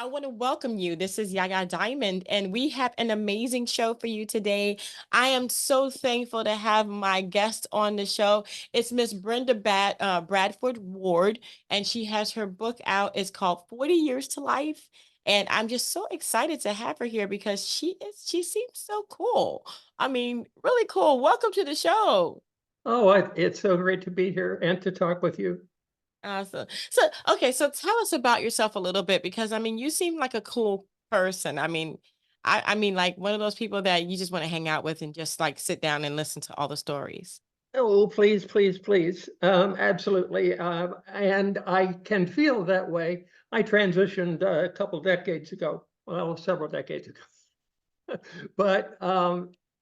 I want to welcome you. This is Yaya Diamond, and we have an amazing show for you today. I am so thankful to have my guest on the show. It's Miss Brenda Bradford Ward, and she has her book out. It's called 40 Years to Life. And I'm just so excited to have her here because she seems so cool. I mean, really cool. Welcome to the show. Oh, it's so great to be here and to talk with you. Awesome. So tell us about yourself a little bit because I mean, you seem like a cool person. I mean, like one of those people that you just want to hang out with and just like sit down and listen to all the stories. Oh, please, please, please. Absolutely. And I can feel that way. I transitioned a couple decades ago, well, several decades ago. But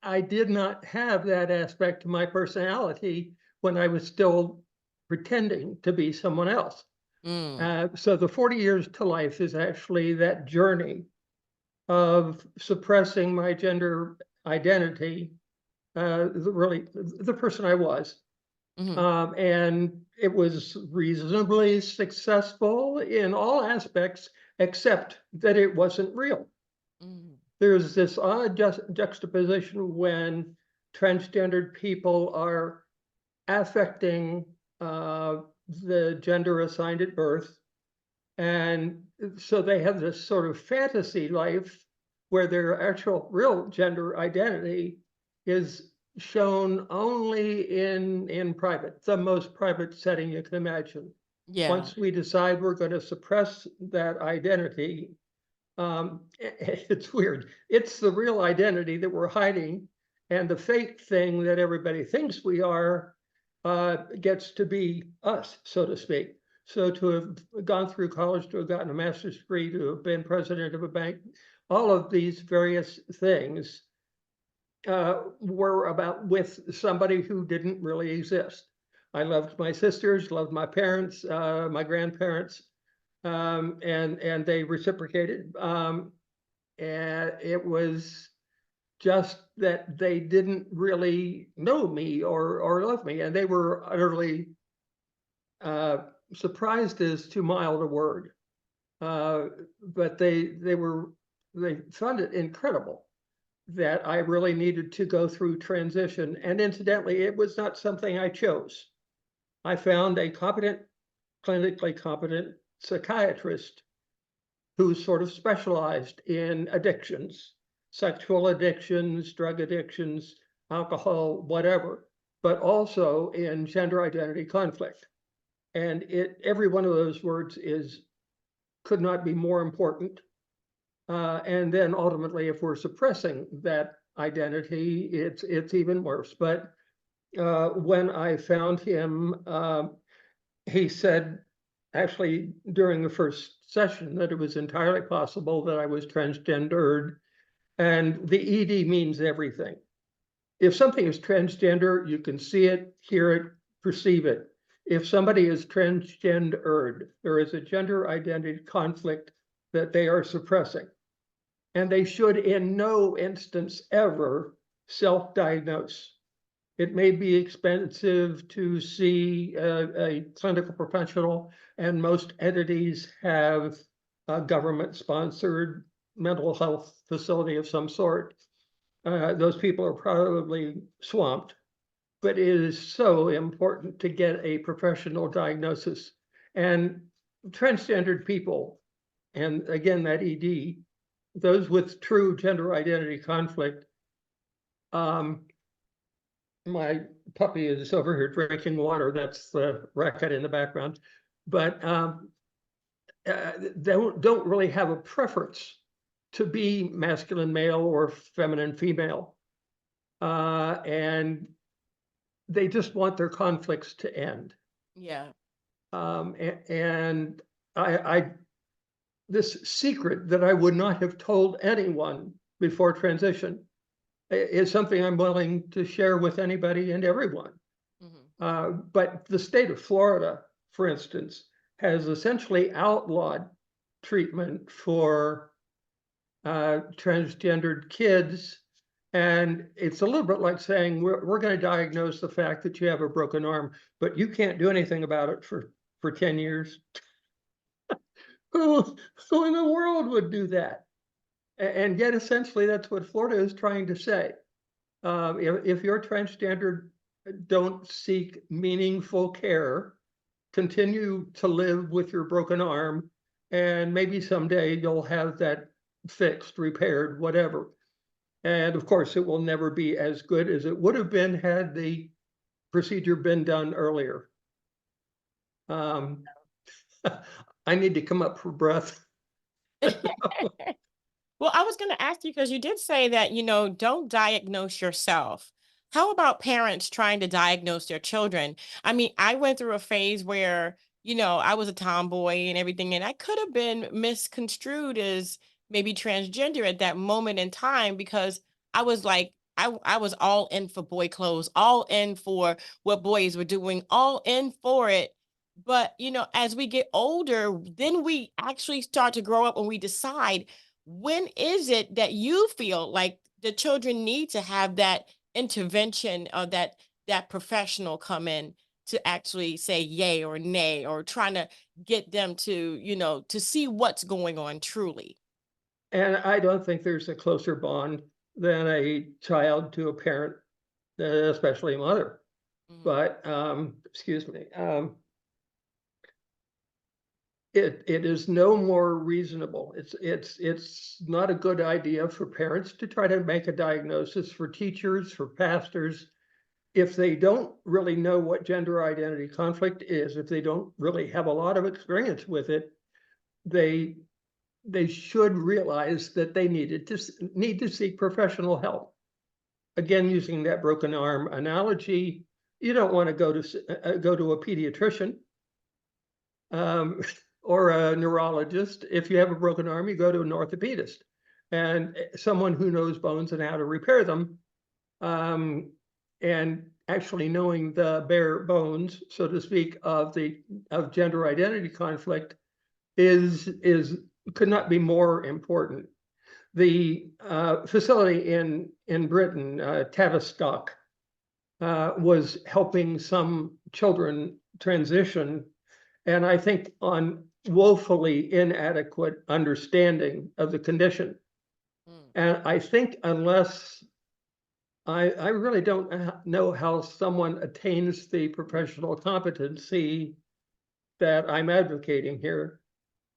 I did not have that aspect to my personality when I was still pretending to be someone else. Mm, So the 40 years to life is actually that journey of suppressing my gender identity, really the person I was. hmm And it was reasonably successful in all aspects, except that it wasn't real. mm, There's this odd juxtaposition when transgendered people are affecting the gender assigned at birth. And so they have this sort of fantasy life where their actual real gender identity is shown only in private, the most private setting you can imagine. yeah. Once we decide we're going to suppress that identity, it's weird. It's the real identity that we're hiding, and the fake thing that everybody thinks we are gets to be us, so to speak. So to have gone through college, to have gotten a master's degree, to have been president of a bank, all of these various things were about with somebody who didn't really exist. I loved my sisters, loved my parents, my grandparents, and they reciprocated. And it was just that they didn't really know me or love me, and they were utterly uh, surprised is too mild a word, uh, but they found it incredible that I really needed to go through transition. And incidentally, it was not something I chose. I found a competent, clinically competent psychiatrist who sort of specialized in addictions, sexual addictions, drug addictions, alcohol, whatever, but also in gender identity conflict. And every one of those words could not be more important. And then ultimately, if we're suppressing that identity, it's even worse. But when I found him, he said, actually, during the first session, that it was entirely possible that I was transgendered, and the ED means everything. If something is transgender, you can see it, hear it, perceive it. If somebody is transgendered, there is a gender identity conflict that they are suppressing. And they should in no instance ever self-diagnose. It may be expensive to see a clinical professional, and most entities have a government-sponsored mental health facility of some sort. Those people are probably swamped, but it is so important to get a professional diagnosis. And transgendered people, and again, that ED, those with true gender identity conflict, um, my puppy is over here drinking water. That's the racket in the background. But they don't really have a preference to be masculine male or feminine female. And they just want their conflicts to end. Yeah. And I this secret that I would not have told anyone before transition is something I'm willing to share with anybody and everyone. hmm But the state of Florida, for instance, has essentially outlawed treatment for transgendered kids And it's a little bit like saying, we're going to diagnose the fact that you have a broken arm, but you can't do anything about it for 10 years. Who in the world would do that? And yet, essentially, that's what Florida is trying to say. If you're transgender, don't seek meaningful care, continue to live with your broken arm, and maybe someday you'll have that fixed, repaired, whatever. And of course, it will never be as good as it would have been had the procedure been done earlier. Um, I need to come up for breath. Well, I was going to ask you because you did say that, don't diagnose yourself. How about parents trying to diagnose their children? I mean, I went through a phase where, I was a tomboy and everything, and I could have been misconstrued as maybe transgender at that moment in time because I was like, I was all in for boy clothes, all in for what boys were doing, all in for it. But, as we get older, then we actually start to grow up and we decide when is it that you feel like the children need to have that intervention or that professional come in to actually say yay or nay or trying to get them to to see what's going on truly. And I don't think there's a closer bond than a child to a parent, especially a mother. Mhm. But excuse me, it is no more reasonable. It's not a good idea for parents to try to make a diagnosis, for teachers, for pastors, if they don't really know what gender identity conflict is, if they don't really have a lot of experience with it, they they should realize that they need to seek professional help. Again, using that broken arm analogy, you don't want to go to a pediatrician, um, or a neurologist. If you have a broken arm, you go to an orthopedist and someone who knows bones and how to repair them. And actually knowing the bare bones, so to speak, of gender identity conflict is could not be more important. The facility in Britain, Tavistock, was helping some children transition, and I think on woefully inadequate understanding of the condition. Mm. And I think unless I really don't know how someone attains the professional competency that I'm advocating here,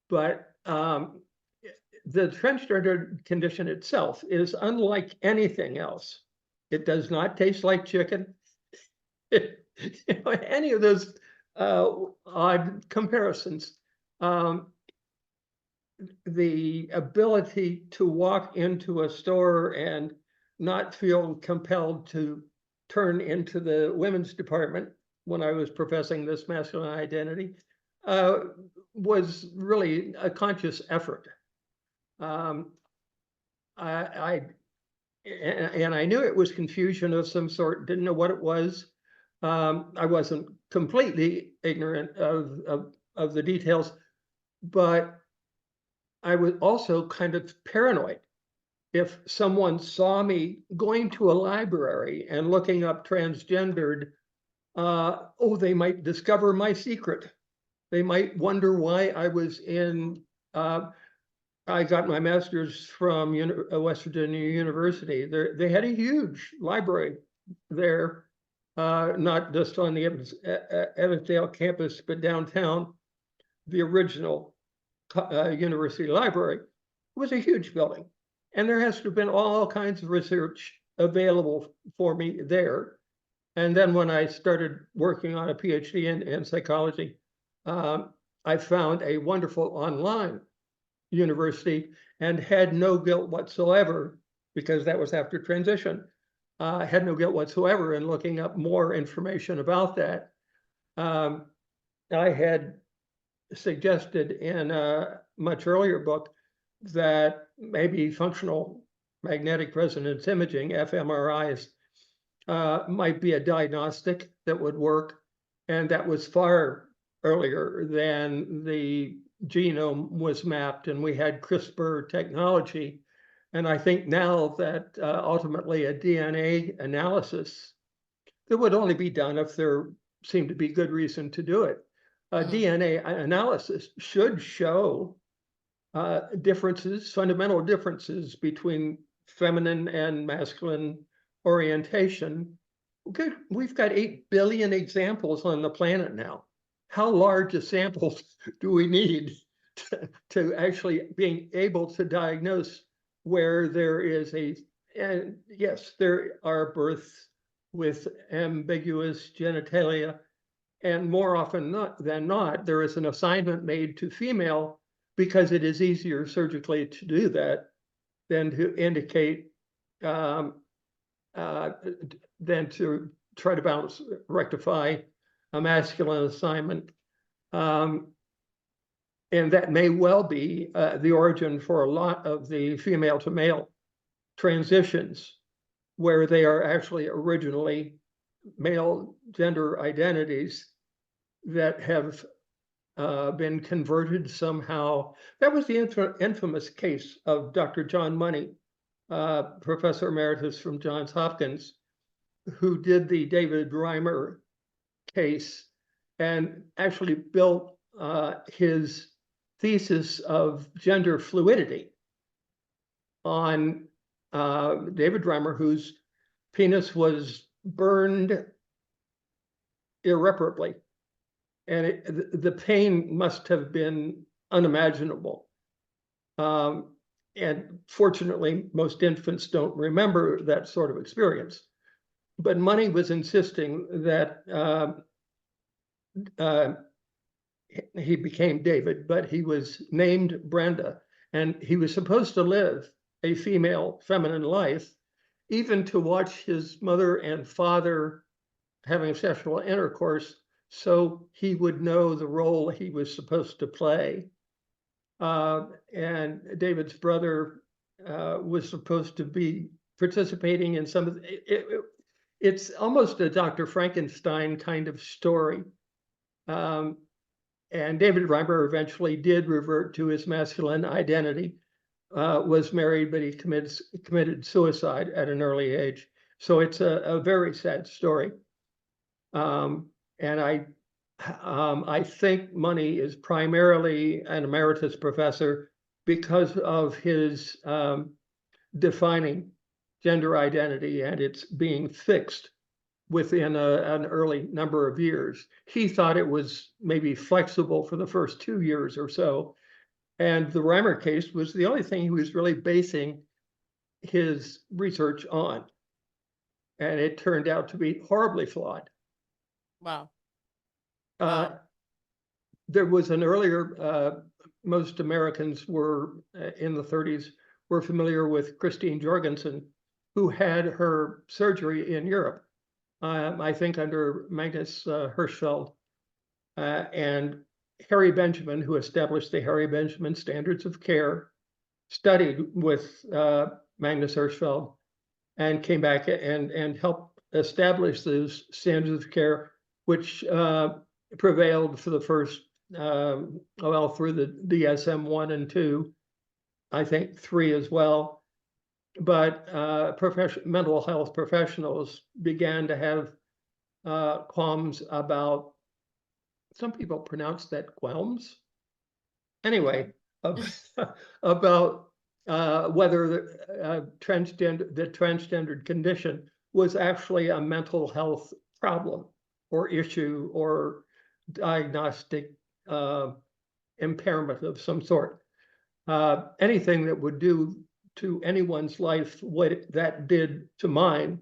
but the transgender condition itself is unlike anything else. It does not taste like chicken. Any of those odd comparisons. Um, the ability to walk into a store and not feel compelled to turn into the women's department when I was professing this masculine identity uh, was really a conscious effort. Um, I and I knew it was confusion of some sort, didn't know what it was. I wasn't completely ignorant of the details, but I was also kind of paranoid. If someone saw me going to a library and looking up transgendered, oh, they might discover my secret. They might wonder why I was in. I got my master's from West Virginia University. They had a huge library there, not just on the Evansdale campus, but downtown. The original university library was a huge building. And there has to have been all kinds of research available for me there. And then when I started working on a PhD in psychology, I found a wonderful online university and had no guilt whatsoever, because that was after transition. Had no guilt whatsoever in looking up more information about that. Um, I had suggested in a much earlier book that maybe functional magnetic resonance imaging, fMRIs, might be a diagnostic that would work. And that was far earlier than the genome was mapped and we had CRISPR technology. And I think now that ultimately a DNA analysis that would only be done if there seemed to be good reason to do it. A Mhm. DNA analysis should show differences, fundamental differences between feminine and masculine orientation. Good. We've got 8 billion examples on the planet now. How large a sample do we need to actually being able to diagnose where there is and yes, there are births with ambiguous genitalia, and more often than not, there is an assignment made to female because it is easier surgically to do that than to indicate um, uh, than to try to rectify a masculine assignment. Um, and that may well be the origin for a lot of the female to male transitions, where they are actually originally male gender identities that have been converted somehow. That was the infamous case of Dr. John Money, professor emeritus from Johns Hopkins, who did the David Reimer case and actually built his thesis of gender fluidity on David Reimer, whose penis was burned irreparably. And the pain must have been unimaginable. And fortunately, most infants don't remember that sort of experience. But Money was insisting that uh, he became David, but he was named Brenda, and he was supposed to live a female, feminine life, even to watch his mother and father having sexual intercourse, so he would know the role he was supposed to play. And David's brother was supposed to be participating in some of it's almost a Dr. Frankenstein kind of story. And David Reimer eventually did revert to his masculine identity, was married, but he committed suicide at an early age. So it's a very sad story. And I think Money is primarily an emeritus professor because of his defining gender identity and its being fixed within an early number of years. He thought it was maybe flexible for the first 2 years or so. And the Reimer case was the only thing he was really basing his research on. And it turned out to be horribly flawed. Wow. Uh, Wow. there was an earlier, most Americans were in the 30s, were familiar with Christine Jorgensen, who had her surgery in Europe. I think under Magnus Hirschfeld, and Harry Benjamin, who established the Harry Benjamin Standards of Care, studied with Magnus Hirschfeld and came back and helped establish those standards of care, which prevailed for the first, well, through the DSM-1 and 2, I think 3 as well. But mental health professionals began to have qualms about, some people pronounce that qualms. Okay. Anyway, about whether the transgendered condition was actually a mental health problem or issue or diagnostic impairment of some sort. Anything that would do to anyone's life what that did to mine,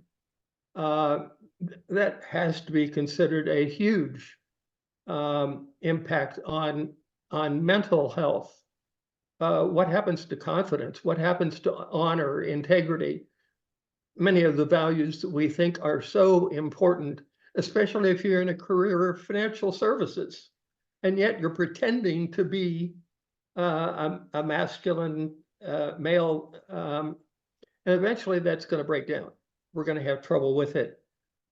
that has to be considered a huge impact on mental health. What happens to confidence? What happens to honor, integrity? Many of the values that we think are so important, especially if you're in a career of financial services, and yet you're pretending to be a masculine male, and eventually that's going to break down. We're going to have trouble with it.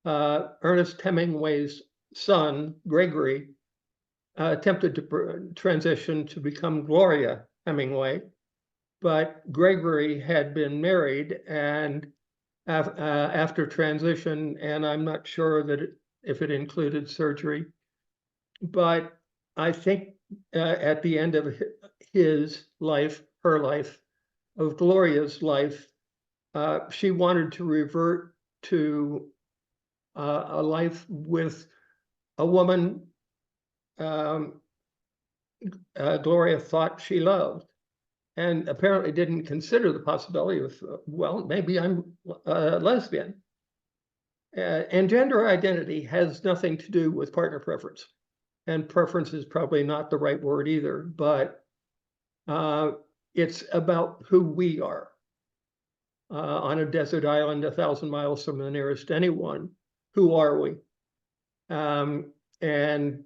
Ernest Hemingway's son, Gregory, attempted to transition to become Gloria Hemingway, but Gregory had been married and after transition, and I'm not sure that if it included surgery, but I think at the end of his life, her life, of Gloria's life, she wanted to revert to a life with a woman um, Gloria thought she loved, and apparently didn't consider the possibility of, well, maybe I'm a lesbian. And gender identity has nothing to do with partner preference. And preference is probably not the right word either, but uh, it's about who we are. On a desert island 1,000 miles from the nearest anyone, who are we? And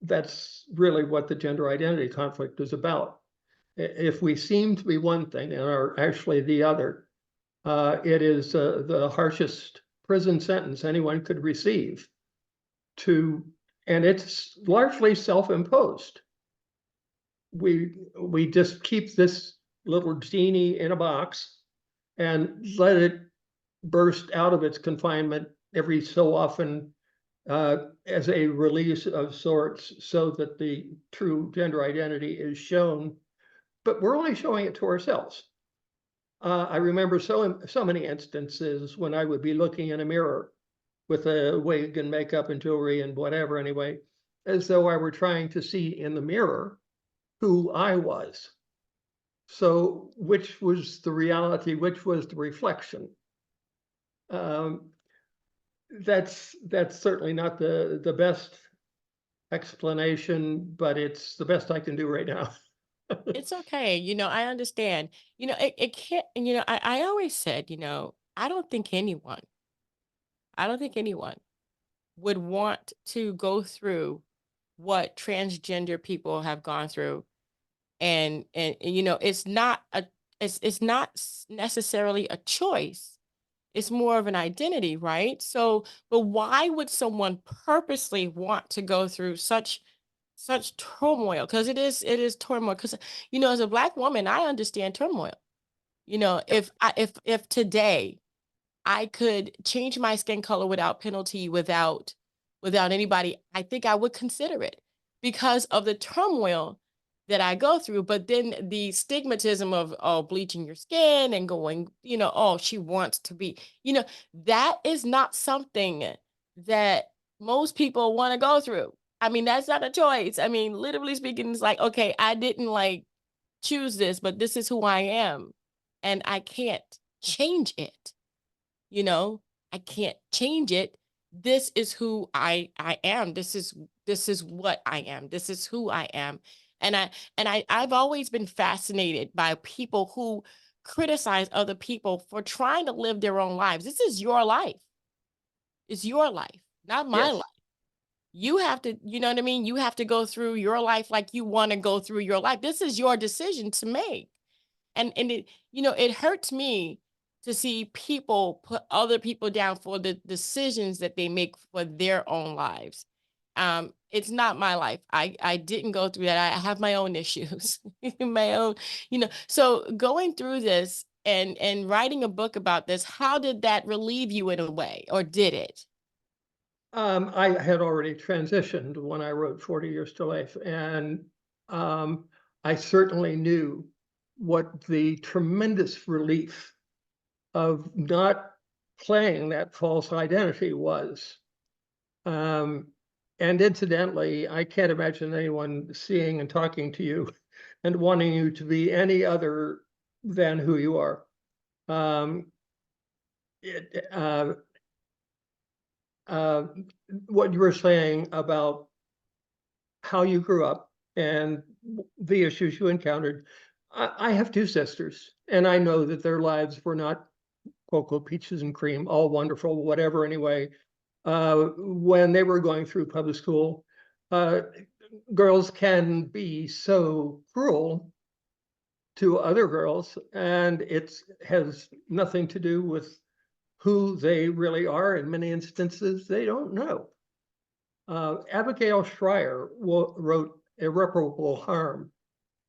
that's really what the gender identity conflict is about. If we seem to be one thing and are actually the other, it is the harshest prison sentence anyone could receive. And it's largely self-imposed. We just keep this little genie in a box and let it burst out of its confinement every so often as a release of sorts, so that the true gender identity is shown, but we're only showing it to ourselves. I remember so many instances when I would be looking in a mirror with a wig and makeup and jewelry and whatever anyway, as though I were trying to see in the mirror who I was. So which was the reality, which was the reflection? Um, that's certainly not the best explanation, but it's the best I can do right now. It's okay. I understand. It can't, I always said, I don't think anyone would want to go through what transgender people have gone through. And it's not necessarily a choice. It's more of an identity, right? So, but why would someone purposely want to go through such turmoil? Because it is turmoil. Because as a Black woman, I understand turmoil. If today I could change my skin color without penalty, without anybody, I think I would consider it because of the turmoil that I go through. But then the stigmatism of, oh, bleaching your skin and going, oh, she wants to be, that is not something that most people want to go through. I mean, that's not a choice. I mean, literally speaking, it's like, okay, I didn't like choose this, but this is who I am, and I can't change it. you know I can't change it. This is who I am. This is what I am. This is who I am. And I've always been fascinated by people who criticize other people for trying to live their own lives. This is your life. It's your life, not my life. Yes, You have to, you know what I mean? You have to go through your life like you want to go through your life. This is your decision to make. And it hurts me to see people put other people down for the decisions that they make for their own lives. It's not my life. I didn't go through that. I have my own issues. My own, so going through this and writing a book about this, how did that relieve you in a way, or did it? I had already transitioned when I wrote 40 Years to Life, and I certainly knew what the tremendous relief of not playing that false identity was. Um, and incidentally, I can't imagine anyone seeing and talking to you and wanting you to be any other than who you are. Um, it, uh, what you were saying about how you grew up and the issues you encountered. I have two sisters, and I know that their lives were not cocoa, peaches, and cream, all wonderful, whatever, anyway. When they were going through public school, uh, girls can be so cruel to other girls, and it has nothing to do with who they really are. In many instances, they don't know. Abigail Schreier wrote Irreparable Harm,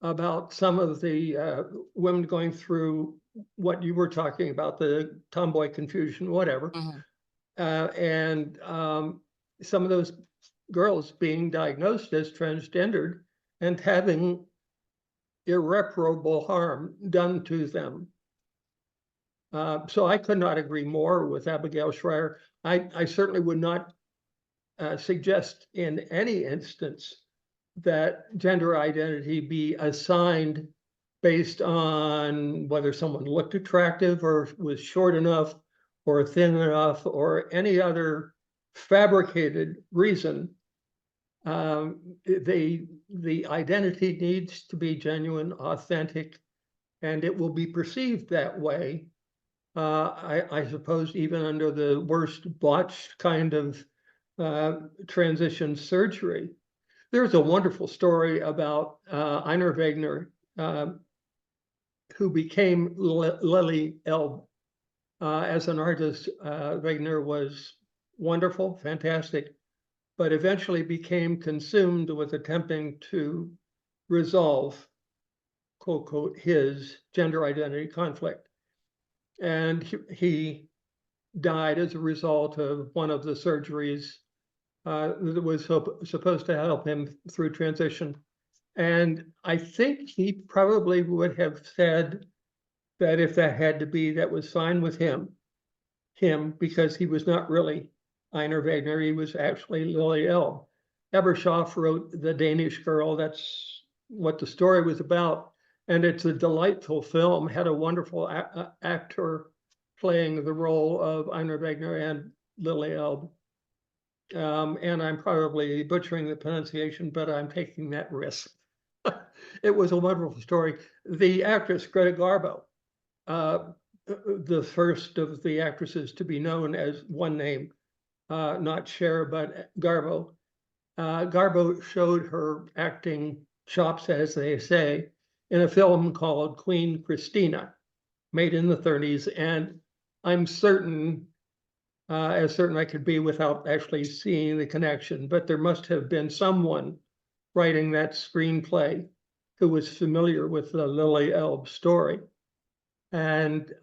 about some of the women going through what you were talking about, the tomboy confusion, whatever. Mhm. And some of those girls being diagnosed as transgendered and having irreparable harm done to them. So I could not agree more with Abigail Schreier. I certainly would not suggest in any instance that gender identity be assigned based on whether someone looked attractive or was short enough or thin enough or any other fabricated reason. The identity needs to be genuine, authentic, and it will be perceived that way. I suppose even under the worst botched kind of transition surgery. There's a wonderful story about Einar Wegner, who became Lily Elbe. As an artist, Wegner was wonderful, fantastic, but eventually became consumed with attempting to resolve, quote, quote, his gender identity conflict. And he died as a result of one of the surgeries that was supposed to help him through transition. And I think he probably would have said that if that had to be, that was fine with him, because he was not really Einar Wegner, he was actually Lily Elbe. Ebershoff wrote The Danish Girl. That's what the story was about. And it's a delightful film, had a wonderful actor playing the role of Einar Wegner and Lily Elbe. And I'm probably butchering the pronunciation, but I'm taking that risk. It was a wonderful story. The actress Greta Garbo, the first of the actresses to be known as one name, not Cher, but Garbo. Garbo showed her acting chops, as they say, in a film called Queen Christina, made in the 30s. And I'm certain, as certain I could be without actually seeing the connection, but there must have been someone writing that screenplay who was familiar with the Lily Elbe story. And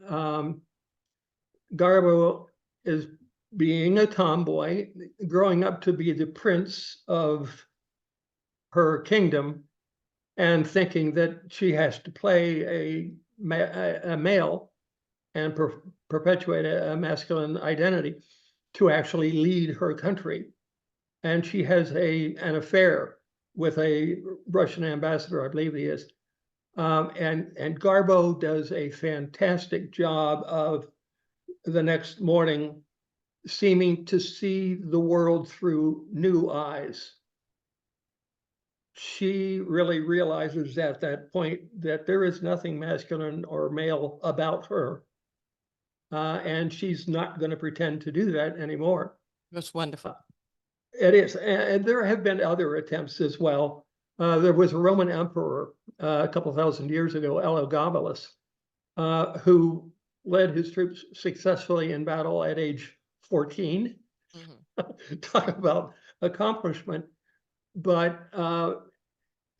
Garbo is being a tomboy, growing up to be the prince of her kingdom, and thinking that she has to play a male and perpetuate a masculine identity to actually lead her country. And she has an affair with a Russian ambassador, I believe he is. And Garbo does a fantastic job of the next morning seeming to see the world through new eyes. She really realizes at that point that there is nothing masculine or male about her. And she's not going to pretend to do that anymore. That's wonderful. It is. And there have been other attempts as well. There was a Roman emperor a couple thousand years ago, Elagabalus, who led his troops successfully in battle at age 14. Mm-hmm. Talk about accomplishment. But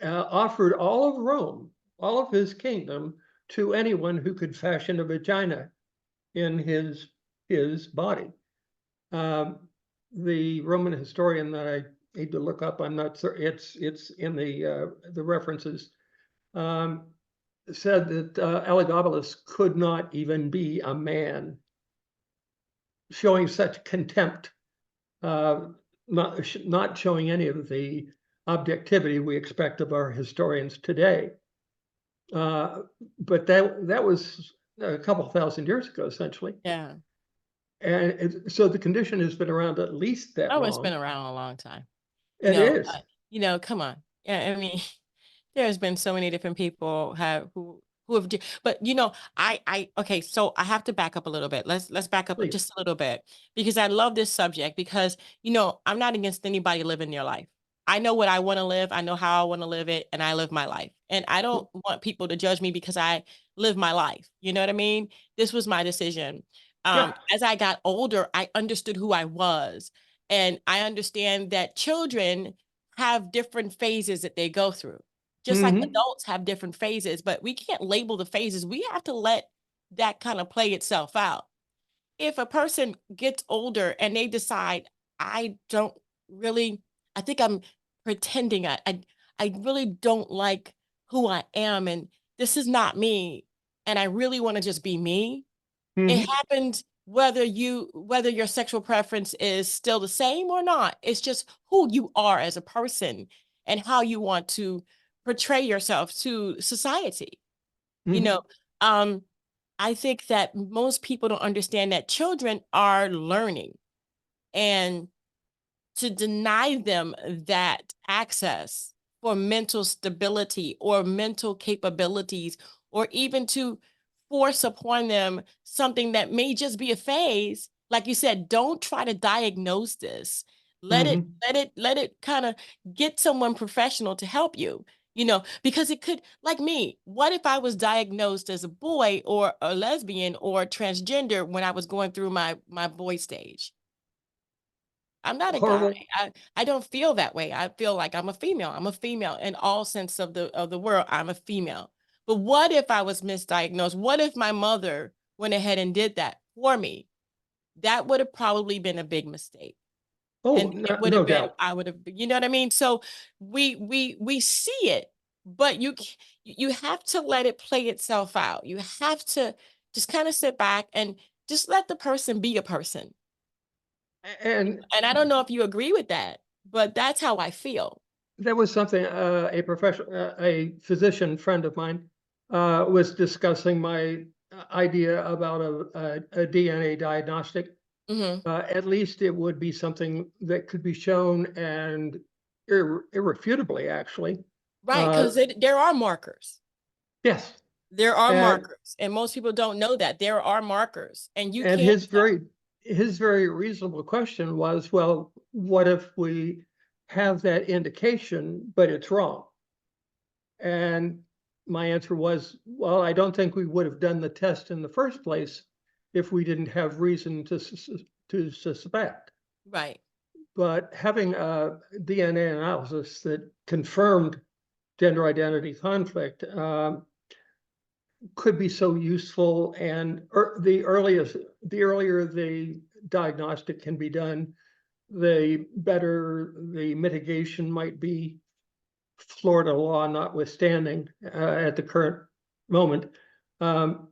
offered all of Rome, all of his kingdom, to anyone who could fashion a vagina in his body. The Roman historian that I need to look up, I'm not certain, it's in the references, said that Elagabalus could not even be a man, showing such contempt, not showing any of the objectivity we expect of our historians today. But that was a couple thousand years ago, essentially. Yeah. And so the condition has been around at least that Oh, it's been long. around a long time. It is. Come on. Yeah, I mean, there's been so many different people who have, but okay, so I have to back up a little bit. Let's back up Please. just a little bit because I love this subject because, I'm not against anybody living their life. I know what I want to live. I know how I want to live it, and I live my life. And I don't want people to judge me because I live my life. You know what I mean? This was my decision. Yeah. As I got older, I understood who I was. And I understand that children have different phases that they go through. just like Hmm. adults have different phases, but we can't label the phases. We have to let that kind of play itself out. If a person gets older and they decide, I don't really, I think I'm pretending, I really don't like who I am, and this is not me, and I really want to just be me. It Hmm. happens whether your sexual preference is still the same or not. It's just who you are as a person and how you want to portray yourself to society. You know, Hmm. um, I think that most people don't understand that children are learning, and to deny them that access for mental stability or mental capabilities, or even to force upon them something that may just be a phase. Like you said, don't try to diagnose this. Hmm. Let it kind of get someone professional to help you, because it could, like me, what if I was diagnosed as a boy or a lesbian or transgender when I was going through my boy stage? I'm not a guy. Horrible. I don't feel that way. I feel like I'm a female. I'm a female in all sense of the world. I'm a female. But what if I was misdiagnosed? What if my mother went ahead and did that for me? That would have probably been a big mistake. Oh, And it no, would no have been, doubt. I would have, you know what I mean? So we see it, but you have to let it play itself out. You have to just kind of sit back and just let the person be a person. And And I don't know if you agree with that, but that's how I feel. that was something a physician friend of mine was discussing my idea about a DNA diagnostic. Mhm. At least it would be something that could be shown and irrefutably, actually. Right, Uh, 'cause there are markers. yes, There are and markers, and most people don't know that. There are markers, and you and can't tell. his very reasonable question was, well, what if we have that indication, but it's wrong? And my answer was, well, I don't think we would have done the test in the first place if we didn't have reason to suspect. Right. But having a DNA analysis that confirmed gender identity conflict could be so useful. And the earlier the diagnostic can be done, the better the mitigation might be, Florida law notwithstanding, at the current moment. Um,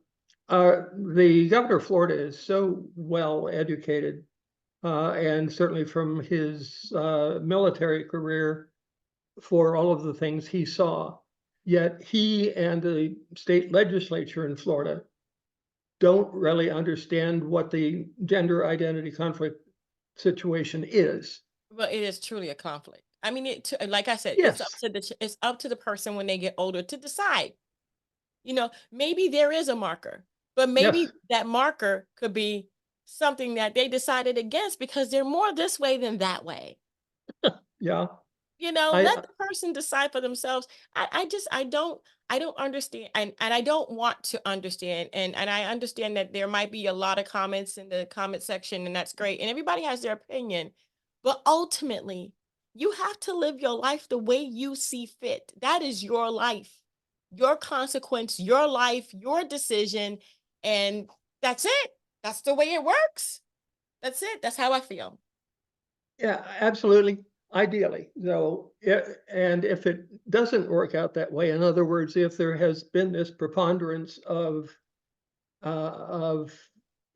the governor of Florida is so well educated, and certainly from his military career, for all of the things he saw. Yet he and the state legislature in Florida don't really understand what the gender identity conflict situation is. Well, it is truly a conflict. I mean, like I said, Yes, it's up to the person when they get older to decide. Maybe there is a marker, but maybe yes, that marker could be something that they decided against because they're more this way than that way. yeah. Let I the person decide for themselves. I don't understand, and I don't want to understand, and I understand that there might be a lot of comments in the comment section, and that's great, and everybody has their opinion, but ultimately you have to live your life the way you see fit. That is your life, your consequence, your life, your decision, and that's it. That's the way it works. That's it. That's how I feel. Yeah, absolutely. Ideally, though, and if it doesn't work out that way, in other words, if there has been this preponderance of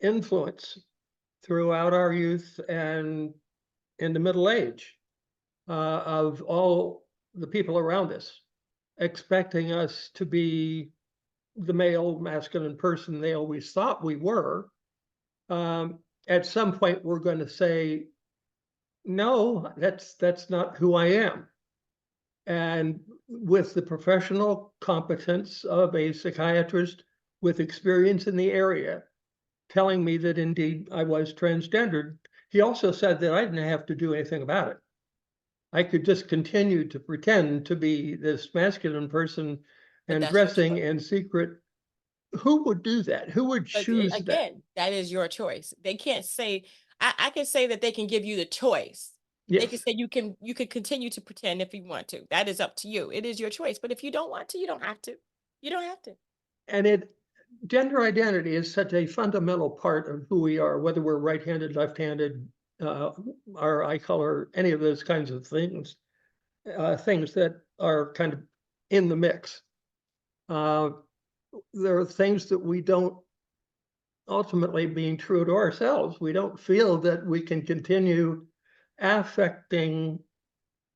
influence throughout our youth and into middle age, of all the people around us expecting us to be the male, masculine person they always thought we were, at some point we're going to say, no, that's not who I am. And with the professional competence of a psychiatrist with experience in the area telling me that indeed I was transgendered, he also said that I didn't have to do anything about it. I could just continue to pretend to be this masculine person But and that's your dressing choice. in secret. Who would do that? Who would But choose that? again, that is your choice. They can't say, I can say that they can give you the choice. They can Yes. say you can continue to pretend if you want to. That is up to you. It is your choice. But if you don't want to, you don't have to. You don't have to. And gender identity is such a fundamental part of who we are, whether we're right-handed, left-handed, uh, our eye color, any of those kinds of things that are kind of in the mix. Uh, there are things that we don't ultimately, being true to ourselves, we don't feel that we can continue affecting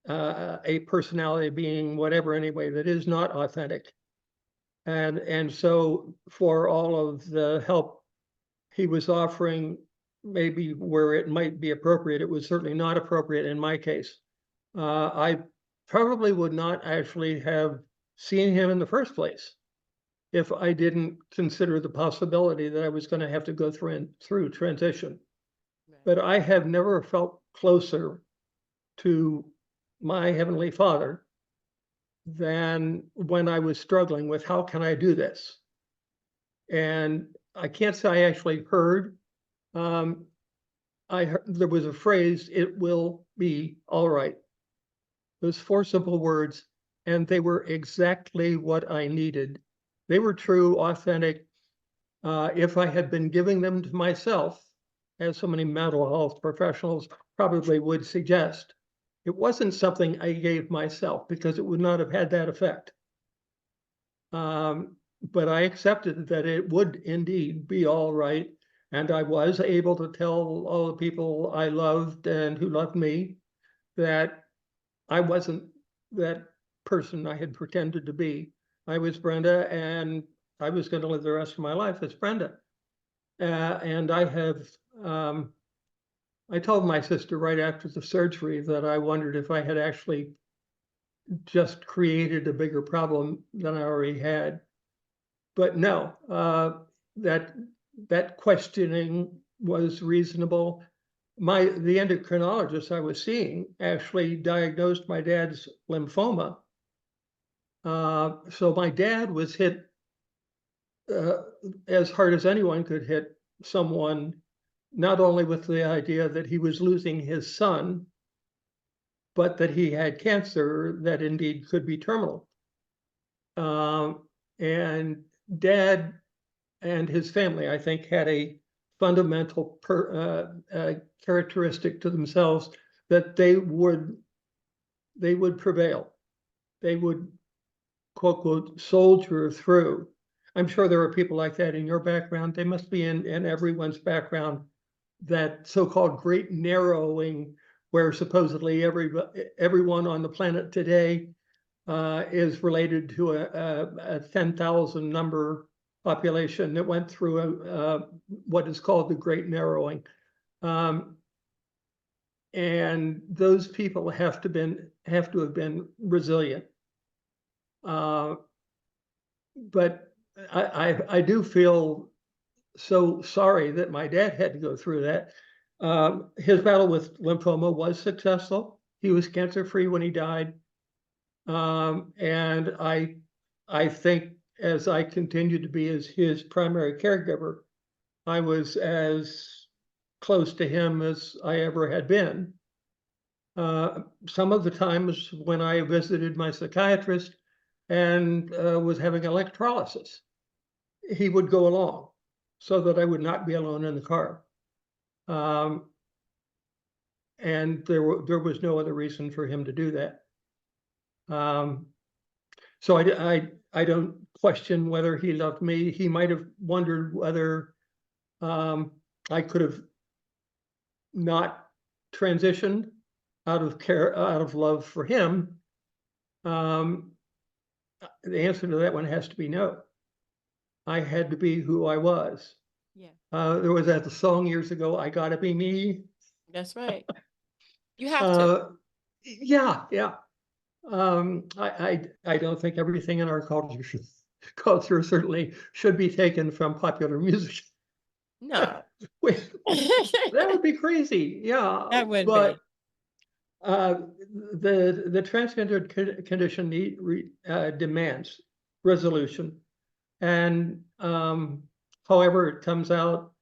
a personality being whatever anyway that is not authentic. And so for all of the help he was offering, maybe where it might be appropriate, it was certainly not appropriate in my case. I probably would not actually have seen him in the first place if I didn't consider the possibility that I was going to have to go through transition. Right. But I have never felt closer to my Heavenly Father than when I was struggling with how can I do this? And I can't say I actually heard. Um, I heard there was a phrase, "It will be all right." Those four simple words, and they were exactly what I needed. They were true, authentic. If I had been giving them to myself, as so many mental health professionals probably would suggest, it wasn't something I gave myself because it would not have had that effect. But I accepted that it would indeed be all right. And I was able to tell all the people I loved and who loved me that I wasn't that person I had pretended to be. I was Brenda, and I was going to live the rest of my life as Brenda. And um, I told my sister right after the surgery that I wondered if I had actually just created a bigger problem than I already had. But no, that that questioning was reasonable. The endocrinologist I was seeing actually diagnosed my dad's lymphoma. So my dad was hit uh, as hard as anyone could hit someone, not only with the idea that he was losing his son, but that he had cancer that indeed could be terminal. And dad and his family, I think, had a fundamental characteristic to themselves that they would prevail. They would quote quote soldier through. I'm sure there are people like that in your background. They must be in everyone's background. That so-called great narrowing, where supposedly everyone on the planet today is related to a 10,000 number population that went through what is called the Great Narrowing. Um, and those people have to have been resilient. Uh, but I do feel so sorry that my dad had to go through that. His battle with lymphoma was successful. He was cancer free when he died. And I think as I continued to be as his primary caregiver, I was as close to him as I ever had been. Some of the times when I visited my psychiatrist and was having electrolysis, he would go along so that I would not be alone in the car. Um, and there was no other reason for him to do that. Um, So I don't question whether he loved me. He might have wondered whether I could have not transitioned out of love for him. Um, the answer to that one has to be no. I had to be who I was. Yeah. There was that song years ago, "I Gotta Be Me." That's right. You have to. Uh, yeah, yeah. I don't think everything in our culture certainly should be taken from popular music. No. Wait, that would be crazy. Yeah, That would but be. uh, the transgender condition demands resolution, and however it comes out,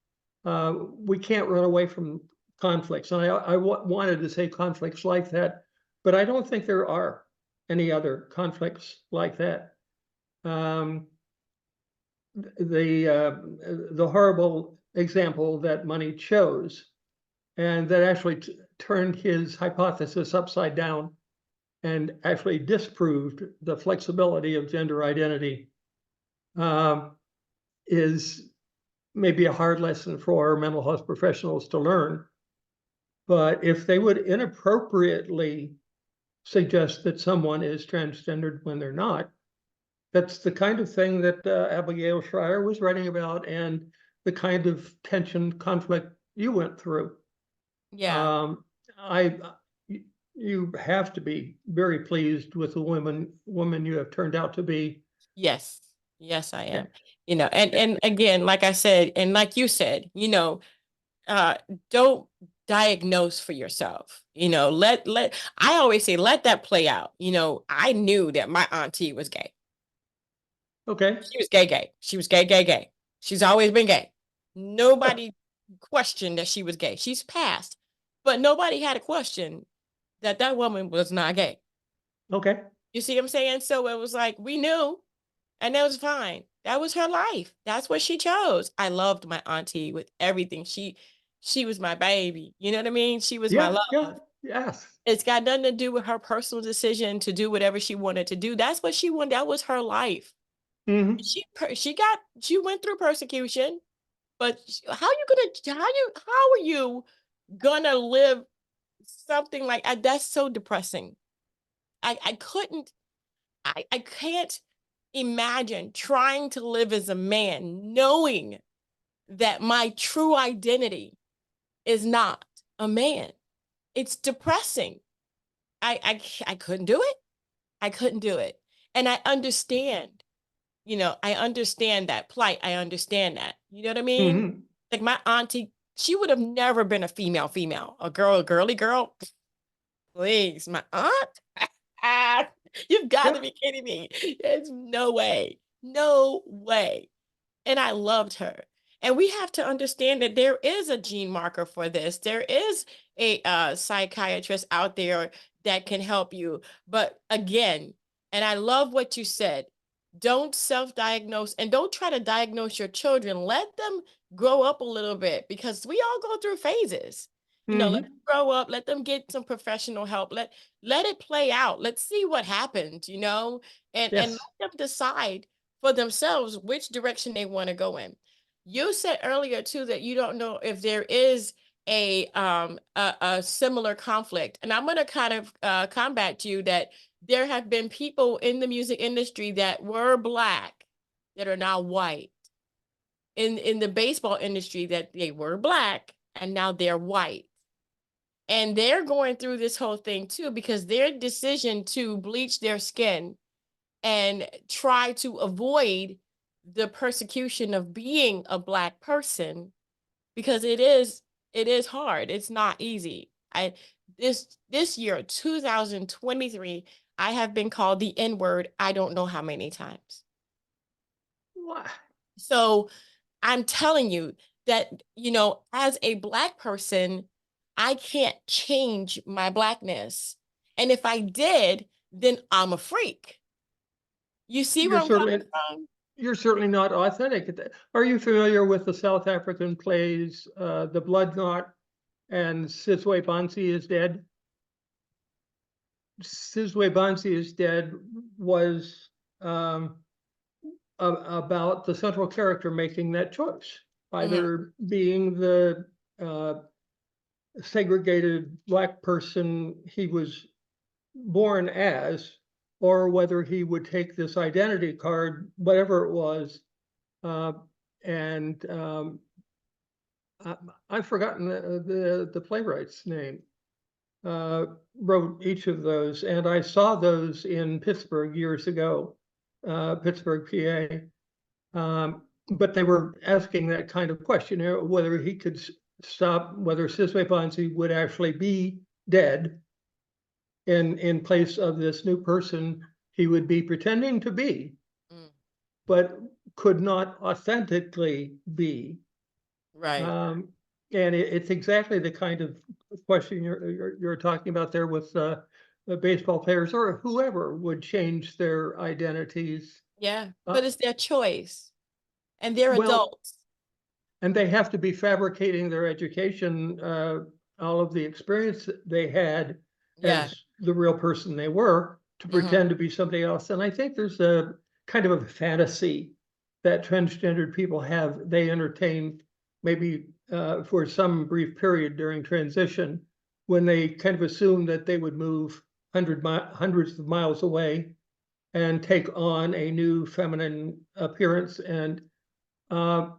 we can't run away from conflicts. And I wanted to say conflicts like that, but I don't think there are any other conflicts like that. Um, the horrible example that money chose, and that actually turned his hypothesis upside down and actually disproved the flexibility of gender identity, um, is maybe a hard lesson for mental health professionals to learn. But if they would inappropriately suggest that someone is transgendered when they're not, that's the kind of thing that Abigail Schreier was writing about, and the kind of tension, conflict you went through. Yeah. Um, I, you have to be very pleased with the woman you have turned out to be. Yes. Yes, I Eh, am. And again, like I said, and like you said, uh don't diagnose for yourself. Let I always say let that play out. I knew that my auntie was gay. Okay, She was gay, gay. She was gay, gay, gay. She's always been gay. Nobody questioned that she was gay. She's passed, but nobody had a question that that woman was not gay. okay, You see what I'm saying? So it was like we knew, and that was fine. That was her life. That's what she chose. I loved my auntie with everything. She was my baby. You know what I mean? She was my yeah, yeah, love. yes. It's got nothing to do with her personal decision to do whatever she wanted to do. That's what she wanted. That was her life. Hmm. She went through persecution, but how are you gonna live something like that's so depressing. I couldn't I can't imagine trying to live as a man knowing that my true identity is not a man. It's depressing. I couldn't do it. I couldn't do it. And I understand that plight. I understand that. You know what I mean? Hmm. Like my auntie, she would have never been a female, a girly girl. Please, my aunt? You've got to Yeah. be kidding me. There's no way. No way. And I loved her. And we have to understand that there is a gene marker for this. There is a psychiatrist out there that can help you. But again, and I love what you said, don't self-diagnose and don't try to diagnose your children. Let them grow up a little bit because we all go through phases. Let them Hmm. grow up, let them get some professional help. Let it play out. Let's see what happens, and Yes. let them decide for themselves which direction they want to go in. You said earlier too that you don't know if there is a similar conflict, and I'm going to kind of combat you that there have been people in the music industry that were black that are now white. In the baseball industry that they were black and now they're white. And they're going through this whole thing too because their decision to bleach their skin and try to avoid the persecution of being a black person because it is hard. It's not easy. I this year 2023 I have been called the N-word I don't know how many times. What? So I'm telling you that as a black person I can't change my blackness. And if I did, then I'm a freak. You see where You're I'm coming certainly from? you're certainly not authentic. Are you familiar with the South African plays The Blood Knot and Sizwe Bansi is Dead? Sizwe Bansi is Dead was um, about the central character making that choice, Mhm. either being the uh, segregated black person he was born as, or whether he would take this identity card, whatever it was, uh, and I, I've forgotten the playwright's name. Uh, wrote each of those, and I saw those in Pittsburgh years ago, Pittsburgh, PA. But they were asking that kind of question, whether he could stop, whether Siswe Bansi would actually be dead in place of this new person he would be pretending to be, Mm, but could not authentically be. right. Um, And it's exactly the kind of question you're talking about there with the baseball players or whoever would change their identities. Yeah, Uh, but it's their choice, and they're well, adults. and they have to be fabricating their education, all of the experience that they had Yeah. as the real person they were to Mhm. pretend to be somebody else. And I think there's a kind of a fantasy that transgendered people have. They entertain maybe for some brief period during transition when they kind of assume that they would move hundreds of miles away and take on a new feminine appearance and uh,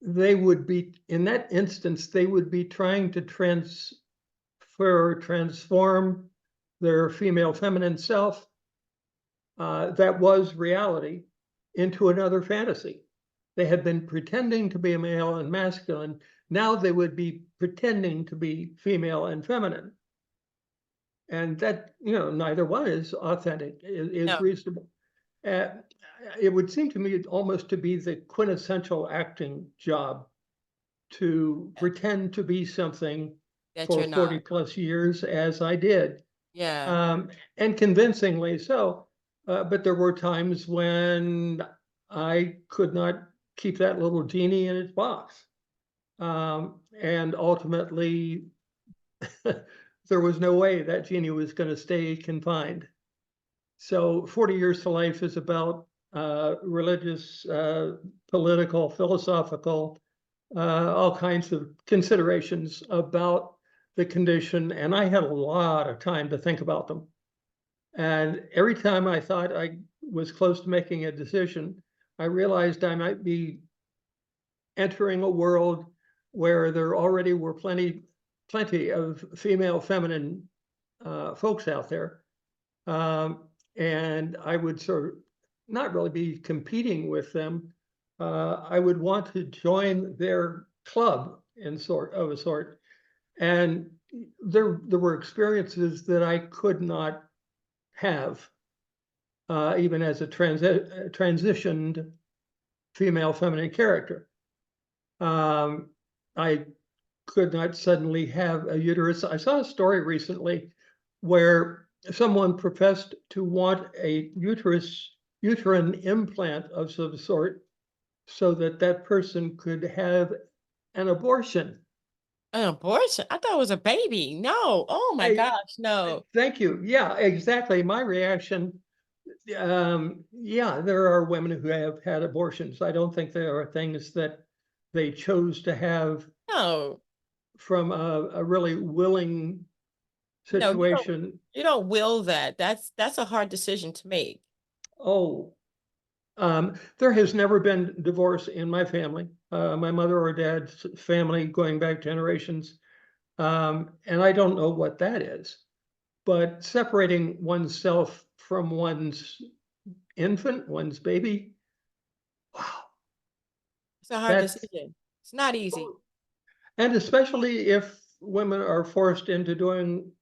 they would be, in that instance, they would be trying to transform their female feminine self, that was reality, into another fantasy. They had been pretending to be a male and masculine. Now they would be pretending to be female and feminine. And that, neither one is authentic, is No. reasonable. Uh, it would seem to me almost to be the quintessential acting job to Yeah, pretend to be something that for you're 40 not. plus years as I did, Yeah. um, and convincingly so. But there were times when I could not keep that little genie in its box. And ultimately, there was no way that genie was going to stay confined. So 40 Years to Life is about religious, political, philosophical, all kinds of considerations about the condition, and I had a lot of time to think about them. And every time I thought I was close to making a decision, I realized I might be entering a world where there already were plenty of female feminine folks out there. And I would sort of not really be competing with them. I would want to join their club in sort of a sort. And there were experiences that I could not have, even as a transitioned female feminine character. Um, I could not suddenly have a uterus. I saw a story recently where someone professed to want a uterine implant of some sort so that that person could have an abortion. An abortion? I thought it was a baby. No. Oh my I, gosh, no. thank you. Yeah, exactly. My reaction, yeah, there are women who have had abortions. I don't think there are things that they chose to have No. from a really willing No, situation. you don't will that. That's a hard decision to make. Oh, there has never been divorce in my family, my mother or dad's family going back generations. And I don't know what that is, but separating oneself from one's infant, one's baby, wow, It's a hard that's, decision. It's not easy. and especially if women are forced into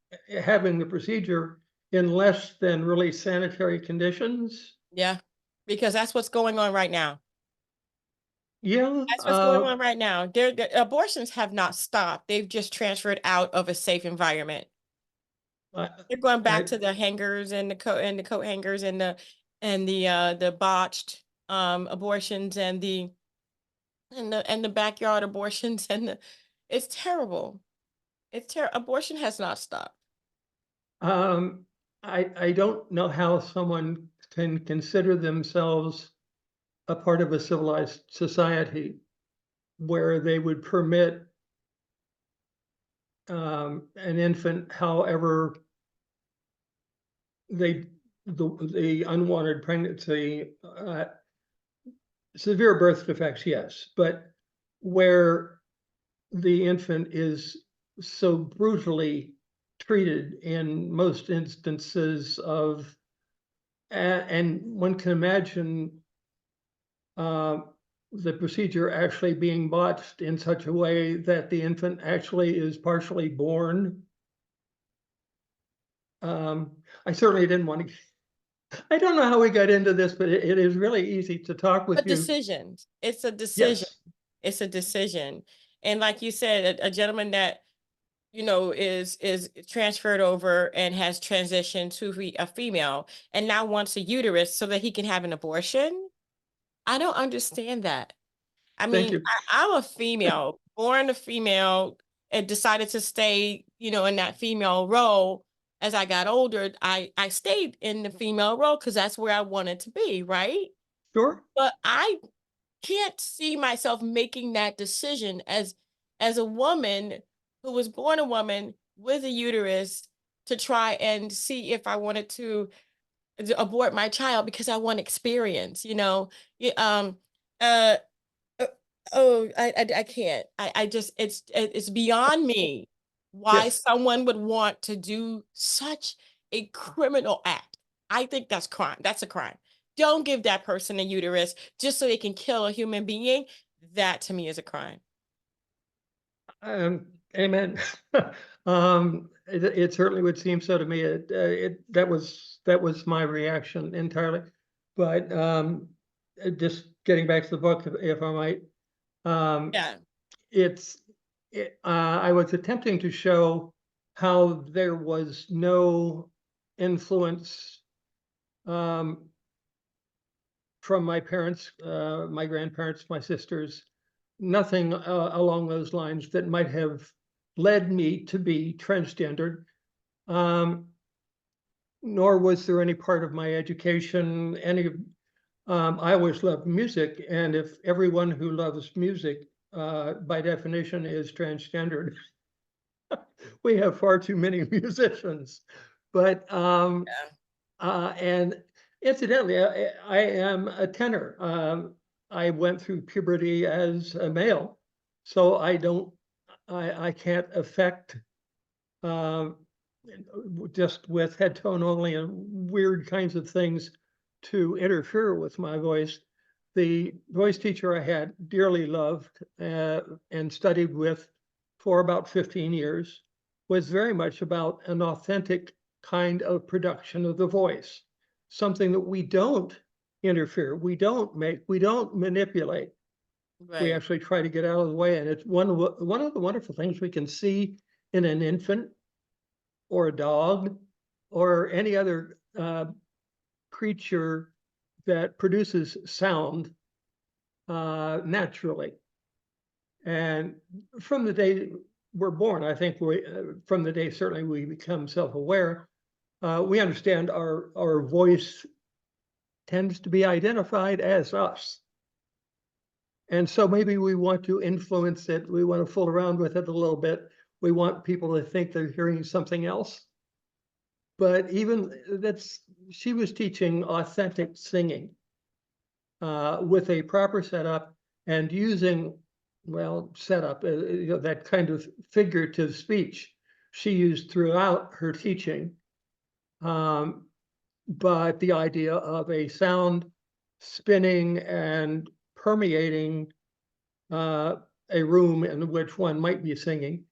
having the procedure in less than really sanitary conditions. Yeah. Because that's what's going on right now. Yeah, That's what's going on right now. The abortions have not stopped. They've just transferred out of a safe environment. I, They're going back I, to the hangers and the coat hangers and the botched abortions and the backyard abortions it's terrible. It's terrible. Abortion has not stopped. um, I don't know how someone can consider themselves a part of a civilized society where they would permit an infant, however they the unwanted pregnancy, severe birth defects, yes, but where the infant is so brutally treated in most instances of, and one can imagine uh, the procedure actually being botched in such a way that the infant actually is partially born. I certainly didn't want to. I don't know how we got into this, but it is really easy to talk A with you. decision. It's a decision. Yes. It's a decision. And like you said, a gentleman that is transferred over and has transitioned to a female and now wants a uterus so that he can have an abortion. I don't understand that. I Thank mean, you. I'm a female, born a female, and decided to stay, in that female role. As I got older, I stayed in the female role because that's where I wanted to be, right? Sure. But I can't see myself making that decision as a woman who was born a woman with a uterus to try and see if I wanted to abort my child because I want experience. Uh uh, oh, I can't. I just it's beyond me why Yes. someone would want to do such a criminal act. I think that's crime. That's a crime. Don't give that person a uterus just so they can kill a human being. That to me is a crime. Amen. It certainly would seem so to me. That was my reaction entirely. But just getting back to the book, if I might, um, Yeah, it's I was attempting to show how there was no influence um, from my parents, my grandparents, my sisters, nothing along those lines that might have led me to be transgendered. Um, Nor was there any part of my education, I always loved music, and if everyone who loves music, by definition, is transgendered, we have far too many musicians. But yeah, and incidentally, I am a tenor. I went through puberty as a male, so I can't affect um, just with head tone only and weird kinds of things to interfere with my voice. The voice teacher I had dearly loved and studied with for about 15 years was very much about an authentic kind of production of the voice, something that we don't interfere, we don't manipulate. We right, actually try to get out of the way. And it's one of the wonderful things we can see in an infant or a dog or any other creature that produces sound naturally. And from the day we're born, I think from the day certainly we become self-aware, we understand our voice tends to be identified as us. And so maybe we want to influence it. We want to fool around with it a little bit. We want people to think they're hearing something else. But even that's, she was teaching authentic singing with a proper setup and using, well, setup, that kind of figurative speech she used throughout her teaching. Um, but the idea of a sound spinning and permeating uh, a room in which one might be singing.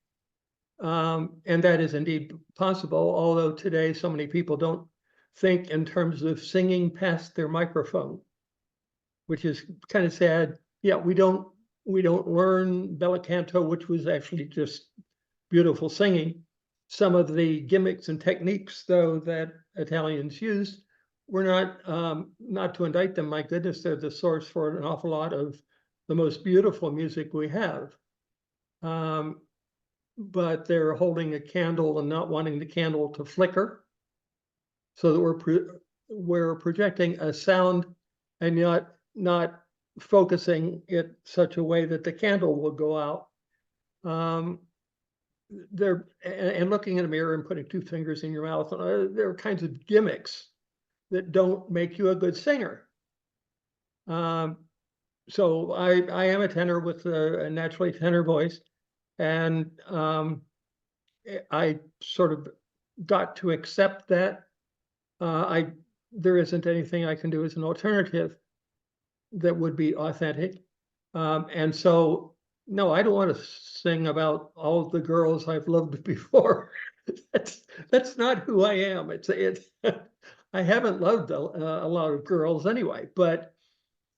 And that is indeed possible, although today so many people don't think in terms of singing past their microphone, which is kind of sad. Yeah, we don't learn bel canto, which was actually just beautiful singing. Some of the gimmicks and techniques, though, that Italians used were not to indict them. My goodness, they're the source for an awful lot of the most beautiful music we have. Um, but they're holding a candle and not wanting the candle to flicker, so that we're projecting a sound and not focusing it such a way that the candle will go out. Um, there and looking in a mirror and putting two fingers in your mouth, there are kinds of gimmicks that don't make you a good singer. Um, so I am a tenor with a naturally tenor voice, and I sort of got to accept that. I There isn't anything I can do as an alternative that would be authentic. And so, no, I don't want to sing about all of the girls I've loved before. That's not who I am. I haven't loved a lot of girls anyway, but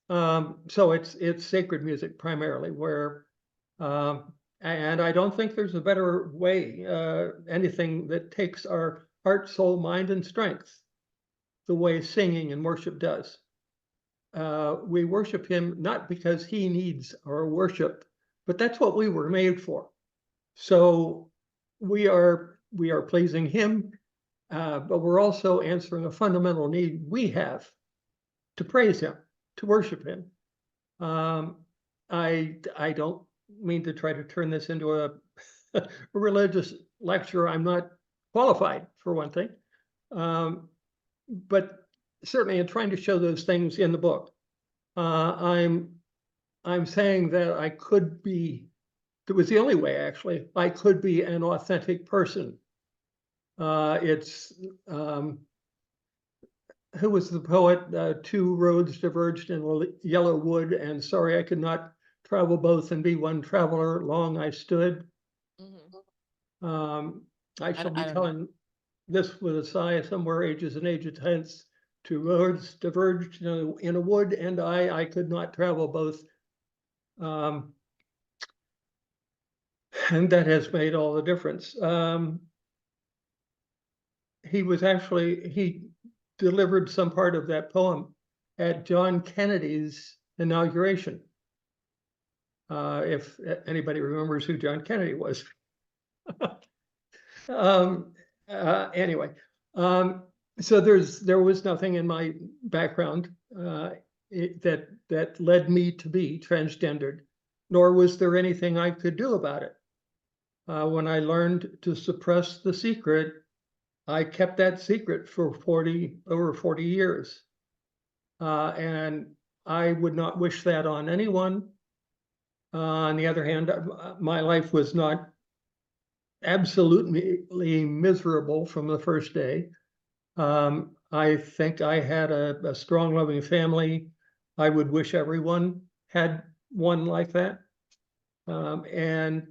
so it's sacred music primarily, where um, And I don't think there's a better way, anything that takes our heart, soul, mind, and strength, the way singing and worship does. We worship him not because he needs our worship, but that's what we were made for. So we are pleasing him, but we're also answering a fundamental need we have to praise him, to worship him. I don't mean to try to turn this into a, a religious lecture. I'm not qualified, for one thing. But certainly in trying to show those things in the book, I'm saying that I could be, it was the only way actually, I could be an authentic person. It's who was the poet? Two roads diverged in a yellow wood, and sorry I could not travel both and be one traveler. Long I stood. Mhm. I shall be I don't know. telling this with a sigh, somewhere ages and ages hence. Two roads diverged in a wood, and I could not travel both. Um, and that has made all the difference. He delivered some part of that poem at John Kennedy's inauguration. If anybody remembers who John Kennedy was. um, anyway, so there was nothing in my background that led me to be transgendered, nor was there anything I could do about it. When I learned to suppress the secret, I kept that secret for over 40 years. And I would not wish that on anyone. On the other hand, my life was not absolutely miserable from the first day. I think I had a strong, loving family. I would wish everyone had one like that. And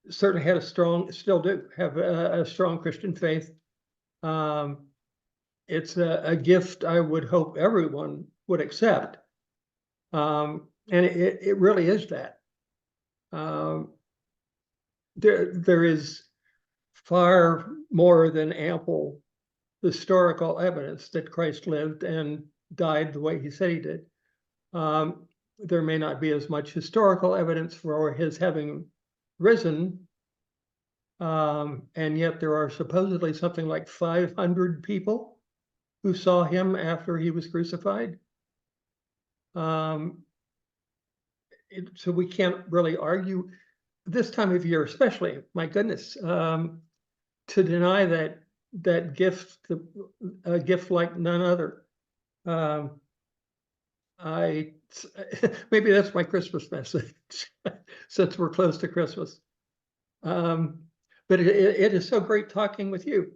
certainly had still do have a strong Christian faith. It's a gift I would hope everyone would accept. And it really is that. Um, there is far more than ample historical evidence that Christ lived and died the way he said he did. There may not be as much historical evidence for his having risen, and yet there are supposedly something like 500 people who saw him after he was crucified. Um, so we can't really argue this time of year, especially, my goodness, to deny that gift, a gift like none other. I maybe that's my Christmas message, since we're close to Christmas. But it is so great talking with you.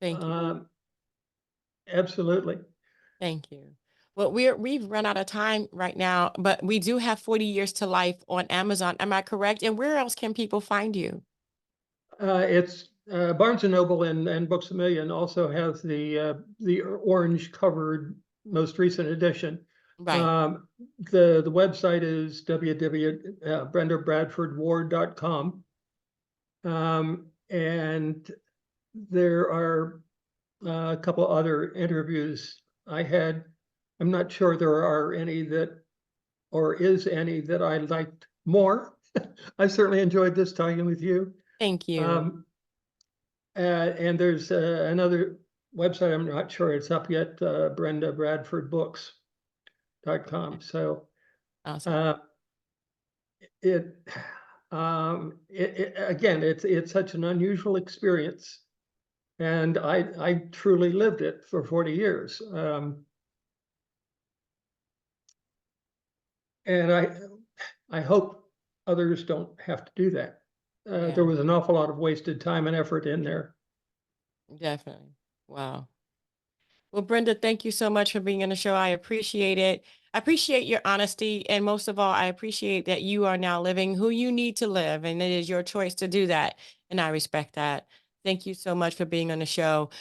Thank you. Absolutely. Thank you. Well, we've run out of time right now, but we do have 40 Years to Life on Amazon. Am I correct? And where else can people find you? It's Barnes and Noble and Books A Million also has the orange covered most recent edition. Right. The website is www.brendabradfordward.com. And there are a couple other interviews I had. I'm not sure there are any or is any that I liked more. I certainly enjoyed this talking with you. Thank you. Um, and there's another website, I'm not sure it's up yet, BrendaBradfordBooks.com. So Awesome. uh, it, again, it's such an unusual experience, and I truly lived it for 40 years. And I hope others don't have to do that. Yeah, There was an awful lot of wasted time and effort in there. definitely. Wow. Well, Brenda, thank you so much for being on the show. I appreciate it. I appreciate your honesty. And most of all, I appreciate that you are now living who you need to live. And it is your choice to do that. And I respect that. Thank you so much for being on the show.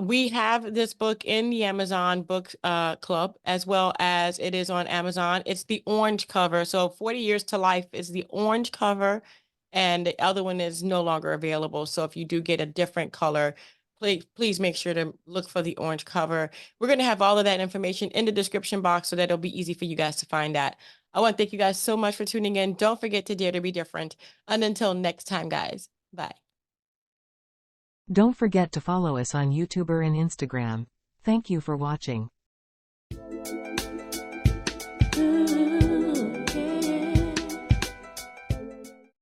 We have this book in the Amazon book club, as well as it is on Amazon. It's the orange cover. So 40 Years to Life is the orange cover, and the other one is no longer available. So if you do get a different color, please make sure to look for the orange cover. We're going to have all of that information in the description box so that it'll be easy for you guys to find that. I want to thank you guys so much for tuning in. Don't forget to dare to be different. And until next time, guys, bye. Don't forget to follow us on YouTube and Instagram. Thank you for watching.